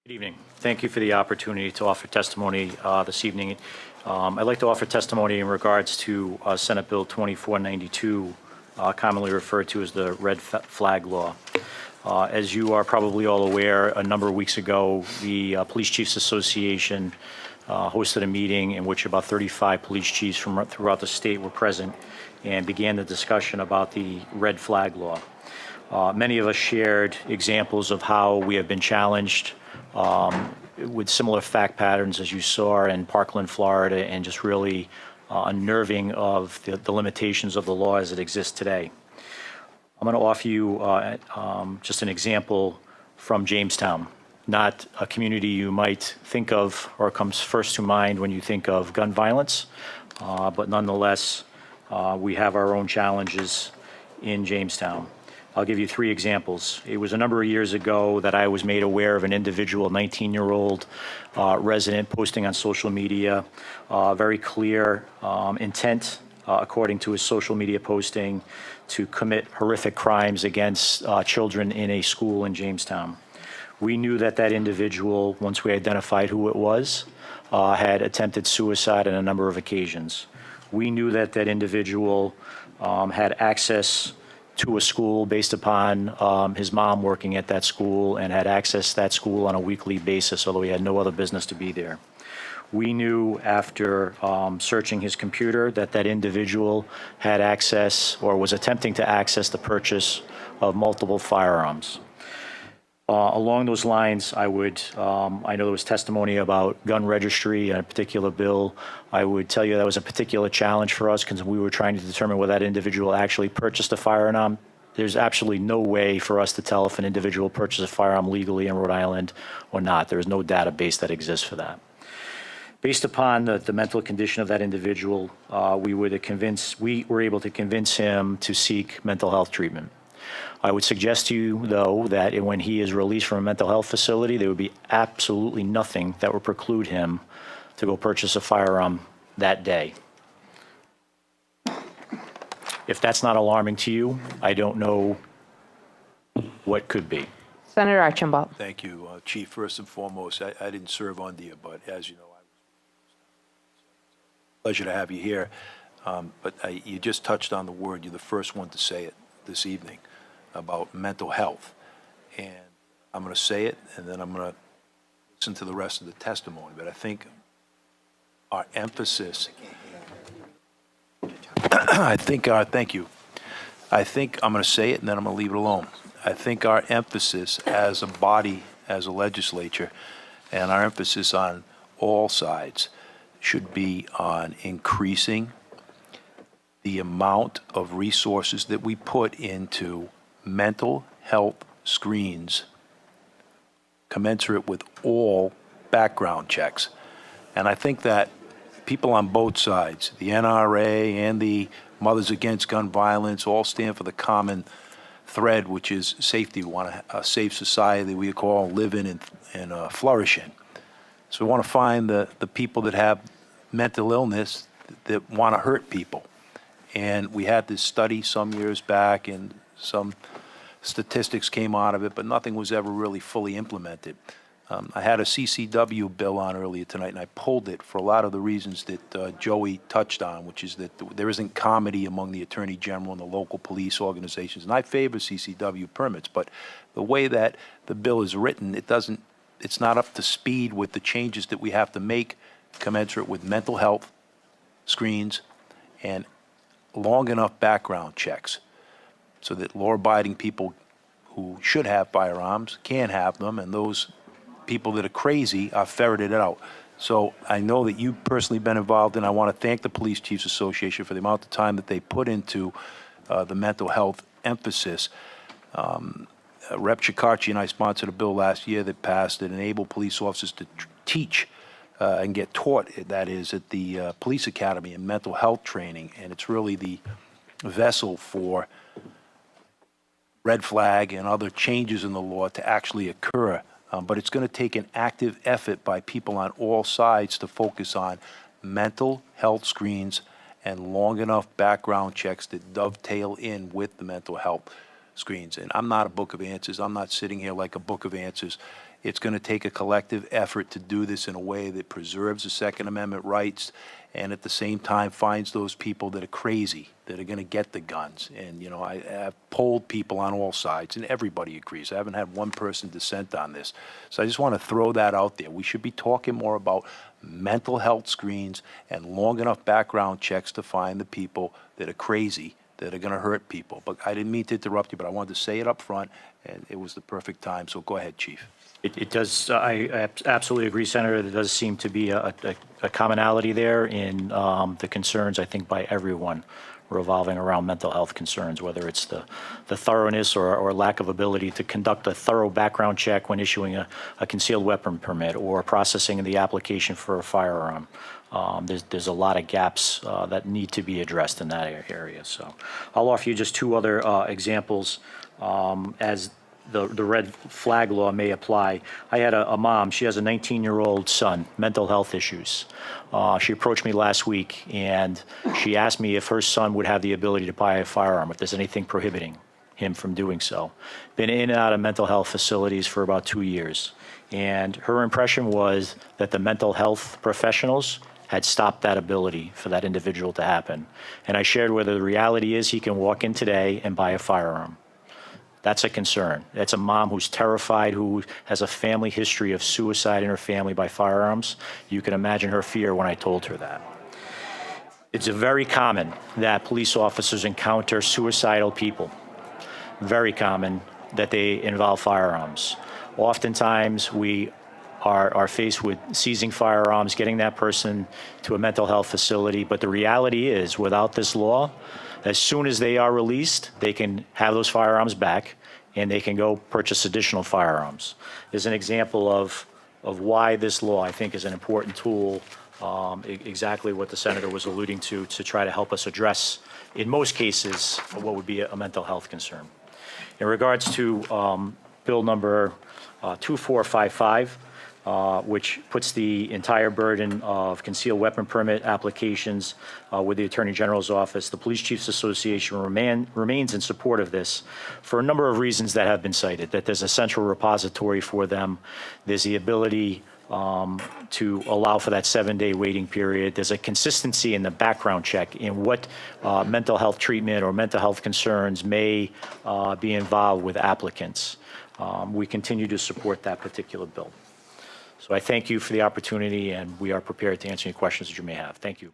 Good evening. Thank you for the opportunity to offer testimony this evening. I'd like to offer testimony in regards to Senate Bill 2492, commonly referred to as the red flag law. As you are probably all aware, a number of weeks ago, the Police Chiefs Association hosted a meeting in which about 35 police chiefs from throughout the state were present and began the discussion about the red flag law. Many of us shared examples of how we have been challenged with similar fact patterns as you saw in Parkland, Florida, and just really unnerving of the limitations of the law as it exists today. I'm going to offer you just an example from Jamestown, not a community you might think of or comes first to mind when you think of gun violence, but nonetheless, we have our own challenges in Jamestown. I'll give you 3 examples. It was a number of years ago that I was made aware of an individual, 19-year-old resident, posting on social media, very clear intent, according to his social media posting, to commit horrific crimes against children in a school in Jamestown. We knew that that individual, once we identified who it was, had attempted suicide on a number of occasions. We knew that that individual had access to a school based upon his mom working at that school and had accessed that school on a weekly basis, although he had no other business to be there. We knew after searching his computer that that individual had access or was attempting to access the purchase of multiple firearms. Along those lines, I know there was testimony about gun registry and a particular bill. I would tell you that was a particular challenge for us because we were trying to determine whether that individual actually purchased a firearm. There's absolutely no way for us to tell if an individual purchased a firearm legally in Rhode Island or not. There is no database that exists for that. Based upon the mental condition of that individual, we were able to convince him to seek mental health treatment. I would suggest to you, though, that when he is released from a mental health facility, there would be absolutely nothing that would preclude him to go purchase a firearm that day. If that's not alarming to you, I don't know what could be. Senator Archambault. Thank you, Chief. First and foremost, I didn't serve under you, but as you know, pleasure to have you here. You just touched on the word. You're the first one to say it this evening about mental health. And I'm going to say it, and then I'm going to listen to the rest of the testimony. But I think our emphasis, thank you. I think I'm going to say it, and then I'm going to leave it alone. I think our emphasis as a body, as a legislature, and our emphasis on all sides should be on increasing the amount of resources that we put into mental health screens commensurate with all background checks. And I think that people on both sides, the NRA and the Mothers Against Gun Violence, all stand for the common thread, which is safety. We want a safe society that we all live in and flourish in. So we want to find the people that have mental illness that want to hurt people. And we had this study some years back, and some statistics came out of it, but nothing was ever really fully implemented. I had a CCW bill on earlier tonight, and I pulled it for a lot of the reasons that Joey touched on, which is that there isn't comity among the Attorney General and the local police organizations. And I favor CCW permits, but the way that the bill is written, it's not up to speed with the changes that we have to make commensurate with mental health screens and long enough background checks so that law-abiding people who should have firearms can have them, and those people that are crazy are ferreted out. So I know that you've personally been involved, and I want to thank the Police Chiefs Association for the amount of time that they put into the mental health emphasis. Rep. Chikarchi and I sponsored a bill last year that passed that enabled police officers to teach and get taught, that is, at the police academy in mental health training, and it's really the vessel for red flag and other changes in the law to actually occur. But it's going to take an active effort by people on all sides to focus on mental health screens and long enough background checks that dovetail in with the mental health screens. And I'm not a book of answers. I'm not sitting here like a book of answers. It's going to take a collective effort to do this in a way that preserves the Second Amendment rights and at the same time finds those people that are crazy, that are going to get the guns. And, you know, I've polled people on all sides, and everybody agrees. I haven't had one person dissent on this. So I just want to throw that out there. We should be talking more about mental health screens and long enough background checks to find the people that are crazy, that are going to hurt people. But I didn't mean to interrupt you, but I wanted to say it up front, and it was the perfect time. So go ahead, Chief. It does, I absolutely agree, Senator. There does seem to be a commonality there in the concerns, I think, by everyone revolving around mental health concerns, whether it's the thoroughness or lack of ability to conduct a thorough background check when issuing a concealed weapon permit or processing the application for a firearm. There's a lot of gaps that need to be addressed in that area. So I'll offer you just two other examples as the red flag law may apply. I had a mom, she has a 19-year-old son, mental health issues. She approached me last week and she asked me if her son would have the ability to buy a firearm, if there's anything prohibiting him from doing so. Been in and out of mental health facilities for about 2 years. And her impression was that the mental health professionals had stopped that ability for that individual to happen. And I shared with her the reality is he can walk in today and buy a firearm. That's a concern. That's a mom who's terrified, who has a family history of suicide in her family by firearms. You can imagine her fear when I told her that. It's very common that police officers encounter suicidal people. Very common that they involve firearms. Oftentimes, we are faced with seizing firearms, getting that person to a mental health facility. But the reality is, without this law, as soon as they are released, they can have those firearms back and they can go purchase additional firearms. There's an example of why this law, I think, is an important tool, exactly what the Senator was alluding to try to help us address, in most cases, what would be a mental health concern. In regards to Bill number 2455, which puts the entire burden of concealed weapon permit applications with the Attorney General's office. The Police Chiefs Association remains in support of this for a number of reasons that have been cited, that there's a central repository for them. There's the ability to allow for that 7-day waiting period. There's a consistency in the background check in what mental health treatment or mental health concerns may be involved with applicants. We continue to support that particular bill. So I thank you for the opportunity, and we are prepared to answer any questions that you may have. Thank you.